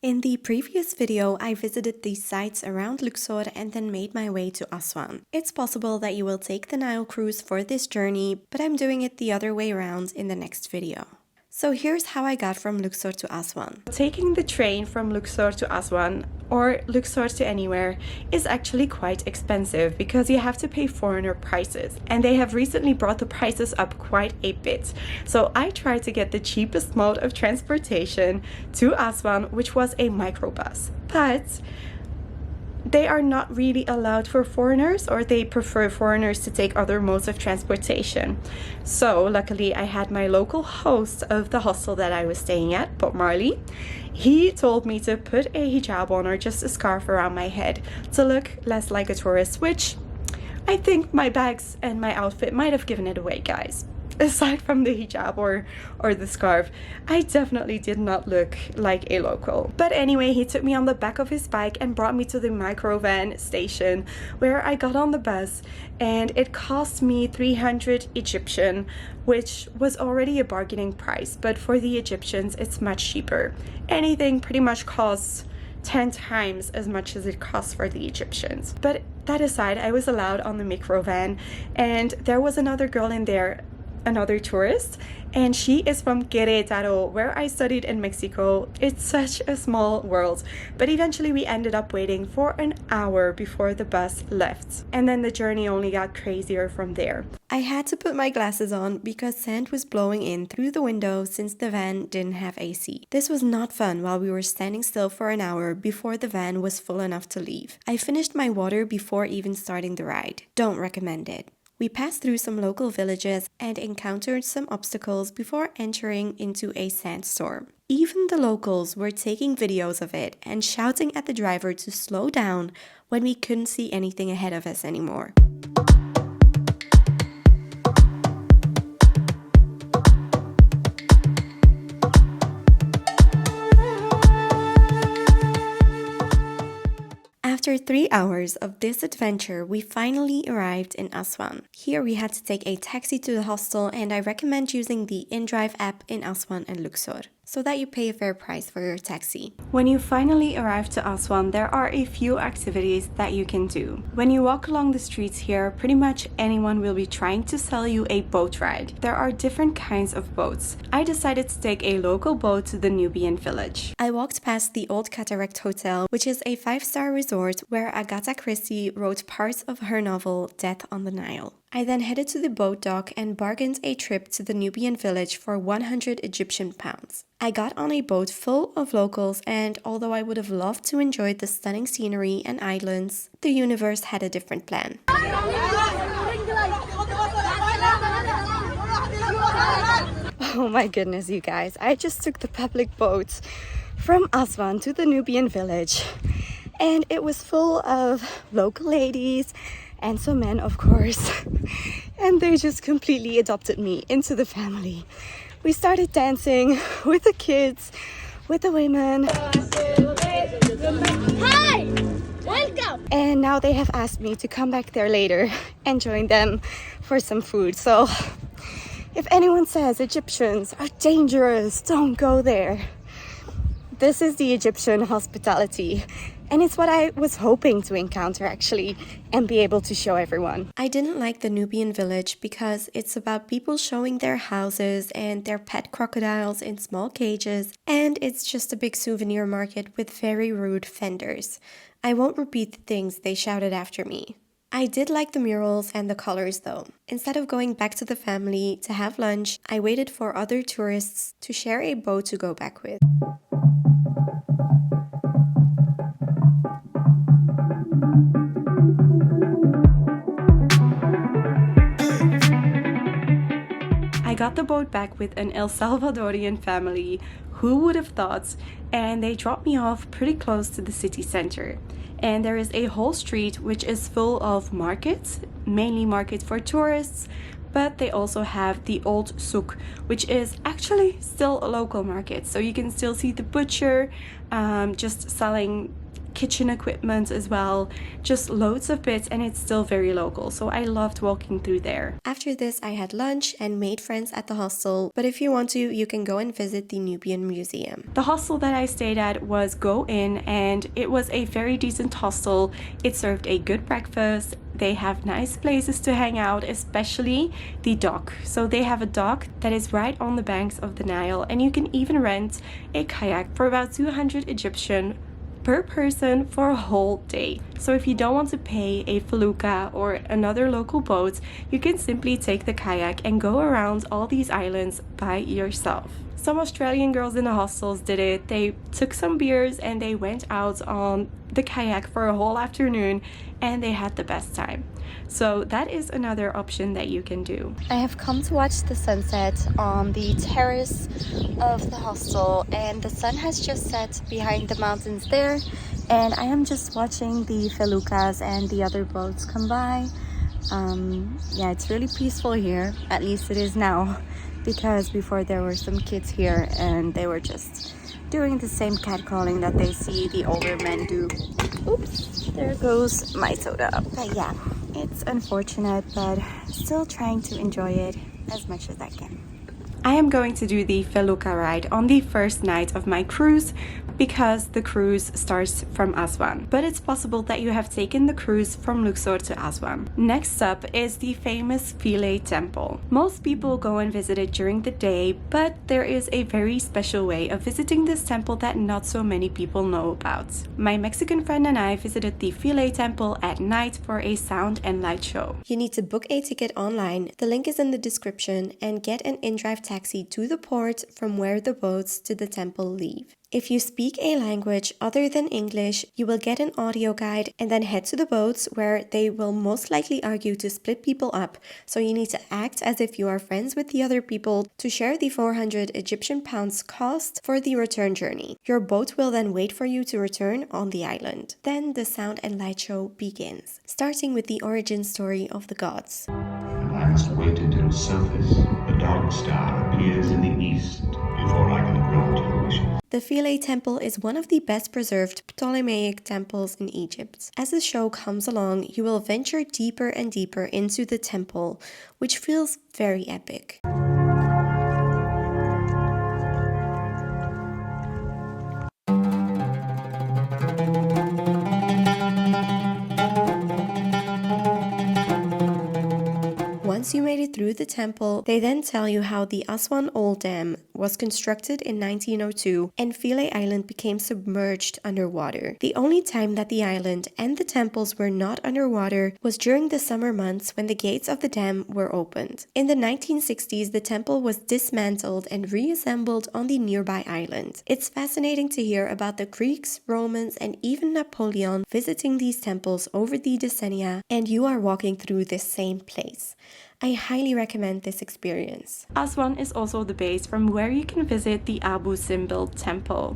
In the previous video, I visited the sites around Luxor and then made my way to Aswan. It's possible that you will take the Nile cruise for this journey, but I'm doing it the other way around in the next video. So here's how I got from Luxor to Aswan. Taking the train from Luxor to Aswan, or Luxor to anywhere, is actually quite expensive because you have to pay foreigner prices, and they have recently brought the prices up quite a bit. So I tried to get the cheapest mode of transportation to Aswan, which was a microbus, but they are not really allowed for foreigners, or they prefer foreigners to take other modes of transportation. So luckily I had my local host of the hostel that I was staying at, Bob Marley. He told me to put a hijab on, or just a scarf around my head, to look less like a tourist, which I think my bags and my outfit might have given it away, guys. Aside from the hijab or the scarf, I definitely did not look like a local. But anyway, he took me on the back of his bike and brought me to the microvan station, where I got on the bus, and it cost me 300 Egyptian, which was already a bargaining price, but for the Egyptians it's much cheaper. Anything pretty much costs 10 times as much as it costs for the Egyptians. But that aside, I was allowed on the microvan, and there was another girl in there, another tourist, and she is from Querétaro, where I studied in Mexico. It's such a small world, but eventually we ended up waiting for an hour before the bus left, and then the journey only got crazier from there. I had to put my glasses on because sand was blowing in through the window since the van didn't have AC. This was not fun while we were standing still for an hour before the van was full enough to leave. I finished my water before even starting the ride. Don't recommend it. We passed through some local villages and encountered some obstacles before entering into a sandstorm. Even the locals were taking videos of it and shouting at the driver to slow down when we couldn't see anything ahead of us anymore. After 3 hours of this adventure, we finally arrived in Aswan. Here we had to take a taxi to the hostel, and I recommend using the InDrive app in Aswan and Luxor, so that you pay a fair price for your taxi. When you finally arrive to Aswan, there are a few activities that you can do. When you walk along the streets here, pretty much anyone will be trying to sell you a boat ride. There are different kinds of boats. I decided to take a local boat to the Nubian Village. I walked past the Old Cataract Hotel, which is a 5-star resort where Agatha Christie wrote parts of her novel Death on the Nile. I then headed to the boat dock and bargained a trip to the Nubian Village for 100 Egyptian pounds. I got on a boat full of locals, and although I would have loved to enjoy the stunning scenery and islands, the universe had a different plan. Oh my goodness, you guys, I just took the public boat from Aswan to the Nubian Village, and it was full of local ladies and some men, of course, and they just completely adopted me into the family. We started dancing with the kids, with the women. Hi! Welcome! And now they have asked me to come back there later and join them for some food. So if anyone says Egyptians are dangerous, don't go there. This is the Egyptian hospitality. And it's what I was hoping to encounter, actually, and be able to show everyone. I didn't like the Nubian Village because it's about people showing their houses and their pet crocodiles in small cages, and it's just a big souvenir market with very rude vendors. I won't repeat the things they shouted after me. I did like the murals and the colors though. Instead of going back to the family to have lunch, I waited for other tourists to share a boat to go back with. I got the boat back with an El Salvadorian family, who would have thought, and they dropped me off pretty close to the city center. And there is a whole street which is full of markets, mainly markets for tourists, but they also have the old souk, which is actually still a local market. So you can still see the butcher just selling kitchen equipment as well, just loads of bits, and it's still very local, so I loved walking through there. After this I had lunch and made friends at the hostel, but if you want to, you can go and visit the Nubian Museum. The hostel that I stayed at was Go Inn, and it was a very decent hostel. It served a good breakfast. They have nice places to hang out, especially the dock. So they have a dock that is right on the banks of the Nile, and you can even rent a kayak for about 200 Egyptian per person for a whole day. So if you don't want to pay a felucca or another local boat, you can simply take the kayak and go around all these islands by yourself. Some Australian girls in the hostels did it. They took some beers and they went out on the kayak for a whole afternoon, and they had the best time. So that is another option that you can do. I have come to watch the sunset on the terrace of the hostel, and the sun has just set behind the mountains there, and I am just watching the feluccas and the other boats come by. Yeah, it's really peaceful here, at least it is now, because before there were some kids here and they were just doing the same catcalling that they see the older men do. Oops, there goes my soda. But yeah, it's unfortunate, but still trying to enjoy it as much as I can. I am going to do the felucca ride on the first night of my cruise, because the cruise starts from Aswan, but it's possible that you have taken the cruise from Luxor to Aswan. Next up is the famous Philae Temple. Most people go and visit it during the day, but there is a very special way of visiting this temple that not so many people know about. My Mexican friend and I visited the Philae Temple at night for a sound and light show. You need to book a ticket online, the link is in the description, and get an in-drive taxi to the port from where the boats to the temple leave. If you speak a language other than English, you will get an audio guide and then head to the boats, where they will most likely argue to split people up, so you need to act as if you are friends with the other people to share the 400 Egyptian pounds cost for the return journey. Your boat will then wait for you to return on the island. Then the sound and light show begins, starting with the origin story of the gods. I must wait until surface, the dog star, appears in the east before I can grant your wishes. The Philae Temple is one of the best preserved Ptolemaic temples in Egypt. As the show comes along, you will venture deeper and deeper into the temple, which feels very epic. Once you made it through the temple, they then tell you how the Aswan Old Dam was constructed in 1902 and Philae Island became submerged underwater. The only time that the island and the temples were not underwater was during the summer months when the gates of the dam were opened. In the 1960s, the temple was dismantled and reassembled on the nearby island. It's fascinating to hear about the Greeks, Romans, and even Napoleon visiting these temples over the decennia, and you are walking through this same place. I highly recommend this experience. Aswan is also the base from where you can visit the Simbel Temple.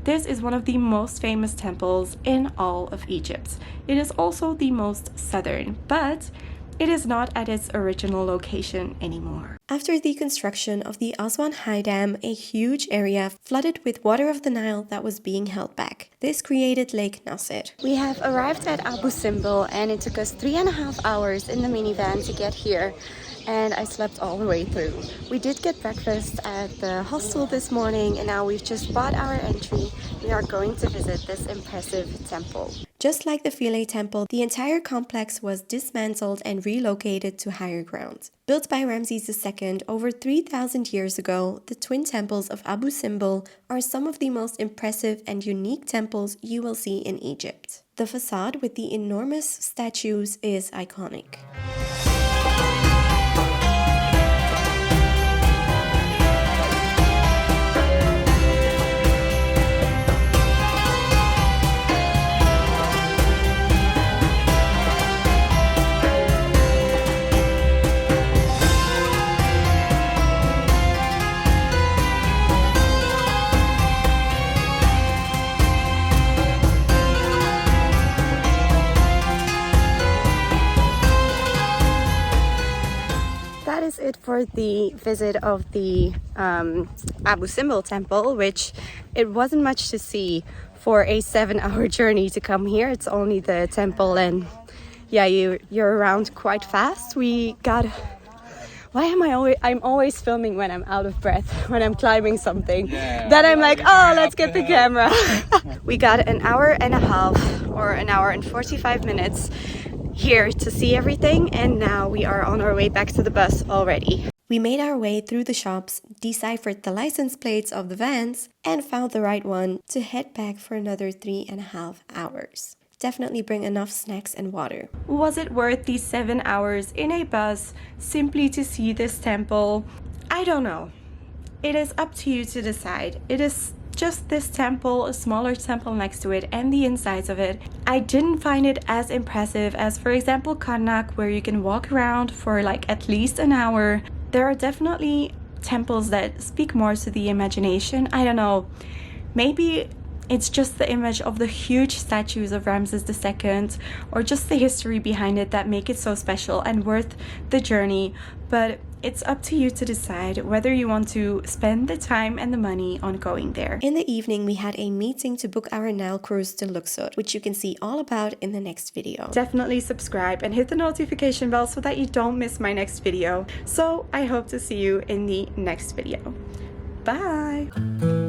This is one of the most famous temples in all of Egypt. It is also the most southern, but it is not at its original location anymore. After the construction of the Aswan High Dam, a huge area flooded with water of the Nile that was being held back. This created Lake Nasser. We have arrived at Abu Simbel, and it took us 3.5 hours in the minivan to get here, and I slept all the way through. We did get breakfast at the hostel this morning, and now we've just bought our entry. We are going to visit this impressive temple. Just like the Philae Temple, the entire complex was dismantled and relocated to higher ground. Built by Ramses II over 3,000 years ago, the twin temples of Abu Simbel are some of the most impressive and unique temples you will see in Egypt. The facade with the enormous statues is iconic. That is it for the visit of the Abu Simbel Temple, which it wasn't much to see for a 7-hour journey to come here. It's only the temple, and yeah, you're around quite fast. We got... Why am I'm always filming when I'm out of breath, when I'm climbing something. Then I'm like, oh, let's get the camera. We got an hour and a half or an hour and 45 minutes here to see everything, and now we are on our way back to the bus already. We made our way through the shops, deciphered the license plates of the vans, and found the right one to head back for another 3.5 hours. Definitely bring enough snacks and water. Was it worth these 7 hours in a bus simply to see this temple? I don't know. It is up to you to decide. It is just this temple, a smaller temple next to it, and the insides of it. I didn't find it as impressive as, for example, Karnak, where you can walk around for like at least an hour. There are definitely temples that speak more to the imagination. I don't know. Maybe it's just the image of the huge statues of Ramses II, or just the history behind it that make it so special and worth the journey. But it's up to you to decide whether you want to spend the time and the money on going there. In the evening, we had a meeting to book our Nile cruise to Luxor, which you can see all about in the next video. Definitely subscribe and hit the notification bell so that you don't miss my next video. So I hope to see you in the next video. Bye!